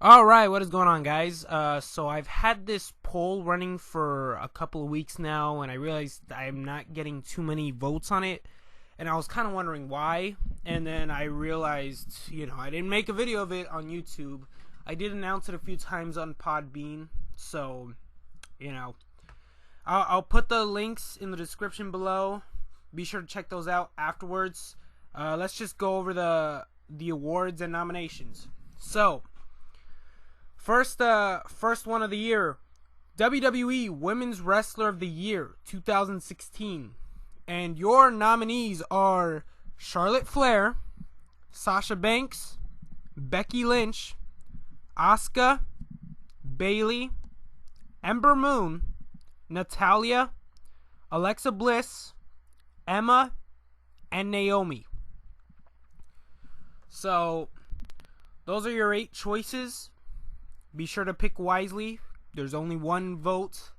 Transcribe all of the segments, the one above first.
Alright, what is going on, guys? So I've had this poll running for a couple of weeks now, and I realized I'm not getting too many votes on it, and I was kind of wondering why, and then I realized, I didn't make a video of it on YouTube. I did announce it a few times on Podbean, so, I'll put the links in the description below. Be sure to check those out afterwards. Let's just go over the awards and nominations. So, first one of the year, WWE Women's Wrestler of the Year 2016. And your nominees are Charlotte Flair, Sasha Banks, Becky Lynch, Asuka, Bayley, Ember Moon, Natalya, Alexa Bliss, Emma, and Naomi. So, those are your 8 choices. Be sure to pick wisely. There's only one vote.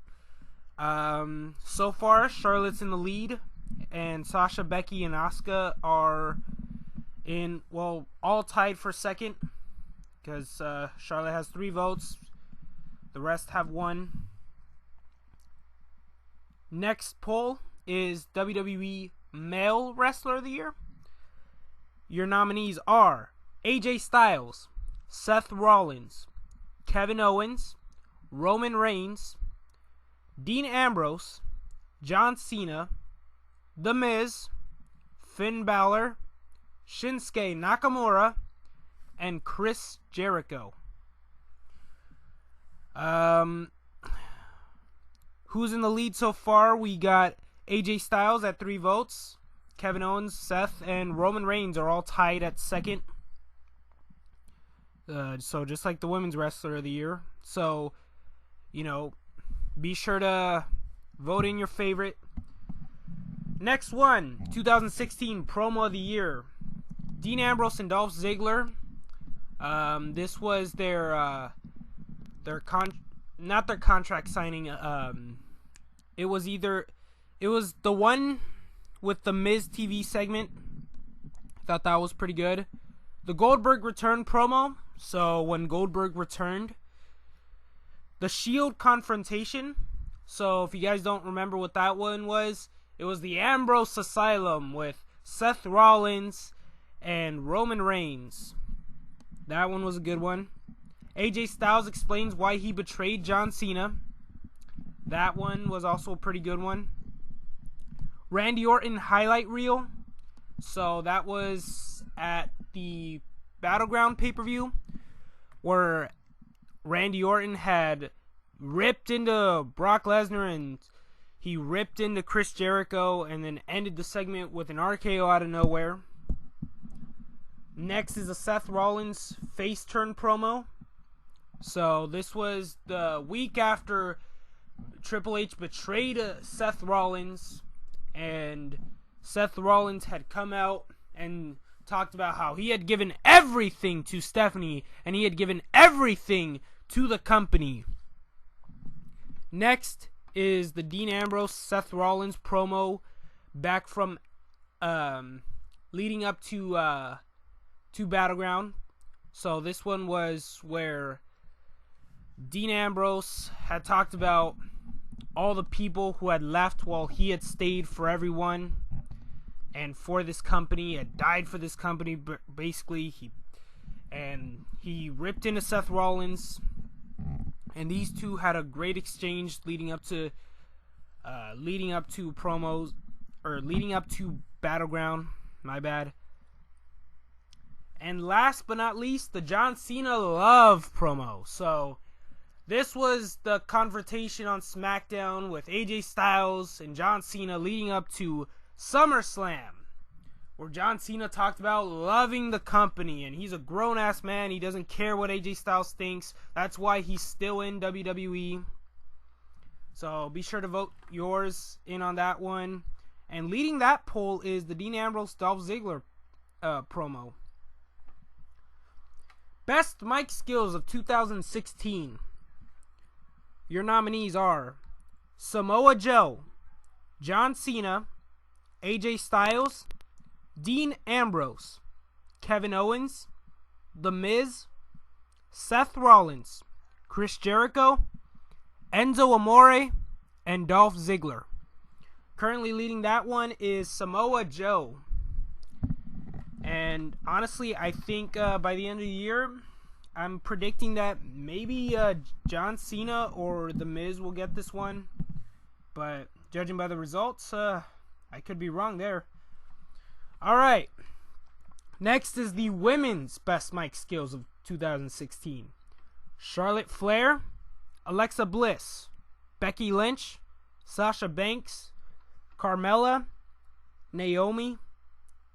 So far, Charlotte's in the lead, and Sasha, Becky, and Asuka are all tied for second, because Charlotte has 3 votes. The rest have 1. Next poll is WWE Male Wrestler of the Year. Your nominees are AJ Styles, Seth Rollins, Kevin Owens, Roman Reigns, Dean Ambrose, John Cena, The Miz, Finn Balor, Shinsuke Nakamura, and Chris Jericho. Who's in the lead so far? We got AJ Styles at 3 votes. Kevin Owens, Seth, and Roman Reigns are all tied at second. So just like the Women's Wrestler of the Year. So, be sure to vote in your favorite. Next one, 2016 Promo of the Year. Dean Ambrose and Dolph Ziggler. This was not their contract signing. It was the one with the Miz TV segment. I thought that was pretty good. The Goldberg return promo. So when Goldberg returned, the Shield confrontation. So if you guys don't remember what that one was, it was the Ambrose Asylum with Seth Rollins and Roman Reigns. That one was a good one. AJ Styles explains why he betrayed John Cena. That one was also a pretty good one. Randy Orton highlight reel. So that was at the Battleground pay-per-view, where Randy Orton had ripped into Brock Lesnar and he ripped into Chris Jericho and then ended the segment with an RKO out of nowhere. Next is a Seth Rollins face turn promo. So this was the week after Triple H betrayed Seth Rollins, and Seth Rollins had come out and talked about how he had given everything to Stephanie and he had given everything to the company. Next is the Dean Ambrose Seth Rollins promo back from leading up to Battleground. So this one was where Dean Ambrose had talked about all the people who had left while he had stayed for everyone and for this company, had died for this company. Basically, he ripped into Seth Rollins, and these two had a great exchange leading up to promos, or leading up to Battleground. My bad. And last but not least, the John Cena Love promo. So this was the confrontation on SmackDown with AJ Styles and John Cena leading up to SummerSlam, where John Cena talked about loving the company, and he's a grown-ass man. He doesn't care what AJ Styles thinks. That's why he's still in WWE. So be sure to vote yours in on that one. And leading that poll is the Dean Ambrose Dolph Ziggler promo. Best mic skills of 2016. Your nominees are Samoa Joe, John Cena, AJ Styles, Dean Ambrose, Kevin Owens, The Miz, Seth Rollins, Chris Jericho, Enzo Amore, and Dolph Ziggler. Currently leading that one is Samoa Joe. And honestly, I think by the end of the year, I'm predicting that maybe John Cena or The Miz will get this one. But judging by the results, I could be wrong there. Alright. Next is the women's Best Mic Skills of 2016. Charlotte Flair, Alexa Bliss, Becky Lynch, Sasha Banks, Carmella, Naomi,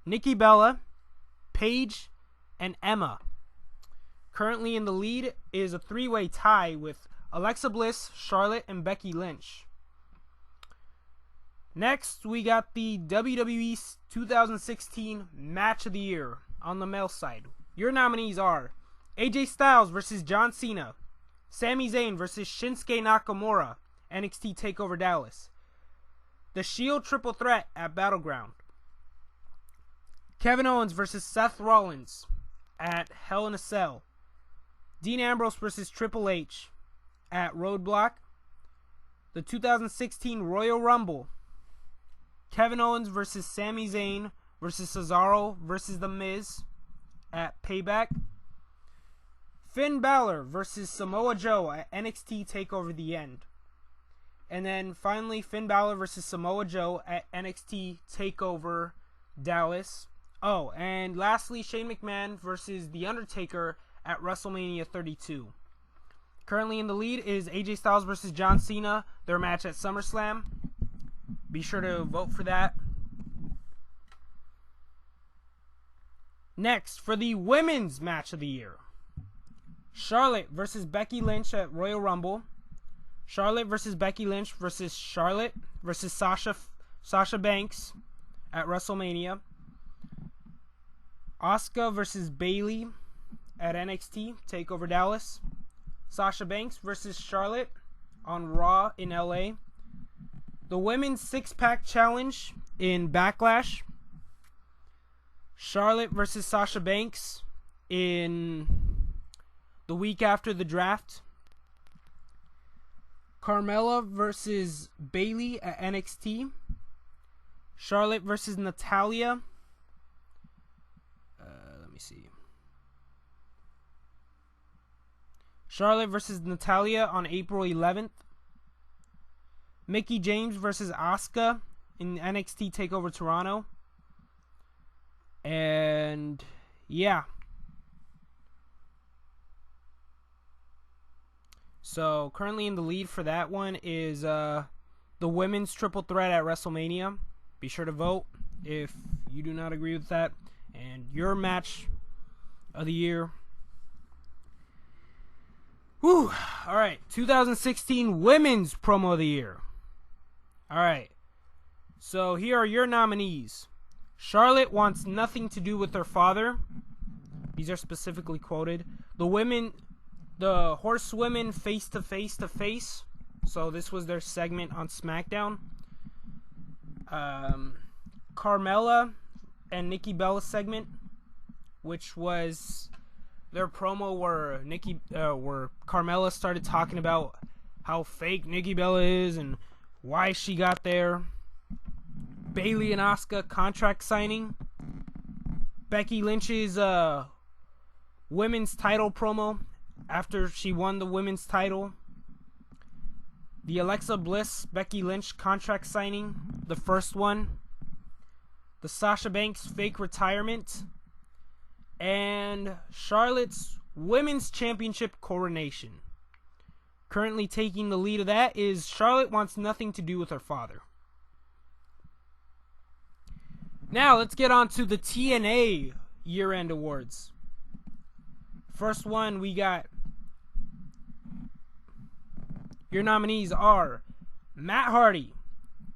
Nikki Bella, Paige, and Emma. Currently in the lead is a three-way tie with Alexa Bliss, Charlotte, and Becky Lynch. Next, we got the WWE 2016 Match of the Year on the male side. Your nominees are AJ Styles versus John Cena, Sami Zayn versus Shinsuke Nakamura, NXT TakeOver Dallas, The Shield Triple Threat at Battleground, Kevin Owens versus Seth Rollins at Hell in a Cell, Dean Ambrose versus Triple H at Roadblock, the 2016 Royal Rumble, Kevin Owens versus Sami Zayn versus Cesaro versus The Miz at Payback, Finn Balor versus Samoa Joe at NXT TakeOver The End. And then finally, Finn Balor versus Samoa Joe at NXT TakeOver Dallas. Oh, and lastly, Shane McMahon versus The Undertaker at WrestleMania 32. Currently in the lead is AJ Styles versus John Cena, their match at SummerSlam. Be sure to vote for that. Next, for the women's match of the year. Charlotte versus Becky Lynch at Royal Rumble. Charlotte versus Becky Lynch versus Charlotte versus Sasha Banks at WrestleMania. Asuka versus Bayley at NXT TakeOver Dallas. Sasha Banks versus Charlotte on Raw in LA. The Women's Six-Pack Challenge in Backlash. Charlotte versus Sasha Banks in the week after the draft. Carmella versus Bayley at NXT. Charlotte versus Natalya. Let me see. Charlotte versus Natalya on April 11th. Mickie James versus Asuka in NXT TakeOver Toronto. And yeah. So currently in the lead for that one is the women's triple threat at WrestleMania. Be sure to vote if you do not agree with that. And your match of the year. Whew. Alright. 2016 Women's Promo of the Year. Alright. So here are your nominees. Charlotte wants nothing to do with her father. These are specifically quoted. The horsewomen face to face to face. So this was their segment on SmackDown. Carmella and Nikki Bella segment, which was their promo where where Carmella started talking about how fake Nikki Bella is and why she got there. Bayley and Asuka contract signing. Becky Lynch's women's title promo after she won the women's title. The Alexa Bliss Becky Lynch contract signing, the first one. The Sasha Banks fake retirement. And Charlotte's Women's Championship coronation. Currently taking the lead of that is Charlotte wants nothing to do with her father. Now let's get on to the TNA Year End Awards. First one, we got, your nominees are Matt Hardy,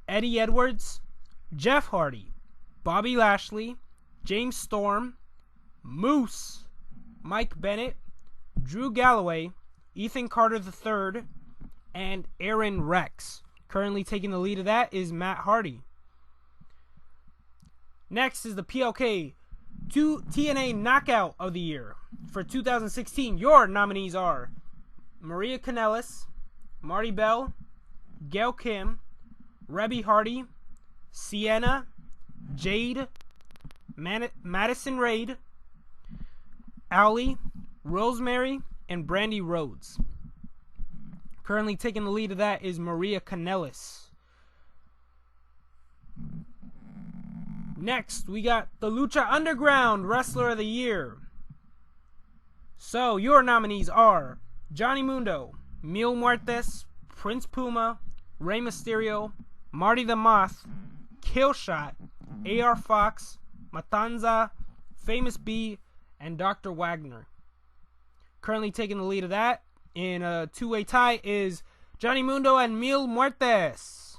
Eddie Edwards, Jeff Hardy, Bobby Lashley, James Storm, Moose, Mike Bennett, Drew Galloway, Ethan Carter III, and Aaron Rex. Currently taking the lead of that is Matt Hardy. Next is the PLK TNA Knockout of the Year for 2016. Your nominees are Maria Kanellis, Marty Bell, Gail Kim, Rebby Hardy, Sienna, Jade, Madison Raid, Allie, Rosemary, and Brandy Rhodes. Currently taking the lead of that is Maria Kanellis. Next, we got the Lucha Underground Wrestler of the Year. So, your nominees are Johnny Mundo, Mil Muertes, Prince Puma, Rey Mysterio, Marty the Moth, Killshot, AR Fox, Matanza, Famous B, and Dr. Wagner. Currently taking the lead of that in a two-way tie is Johnny Mundo and Mil Muertes.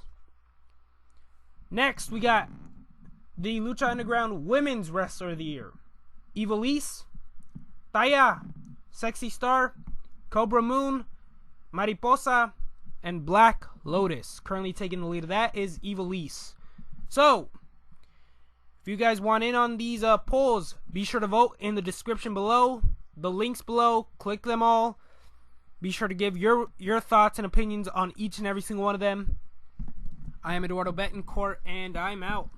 Next, we got the Lucha Underground Women's Wrestler of the Year. Ivelisse, Taya, Sexy Star, Cobra Moon, Mariposa, and Black Lotus. Currently taking the lead of that is Ivelisse. So, if you guys want in on these polls, be sure to vote in the description below. The links below, click them all. Be sure to give your thoughts and opinions on each and every single one of them. I am Eduardo Betancourt, and I'm out.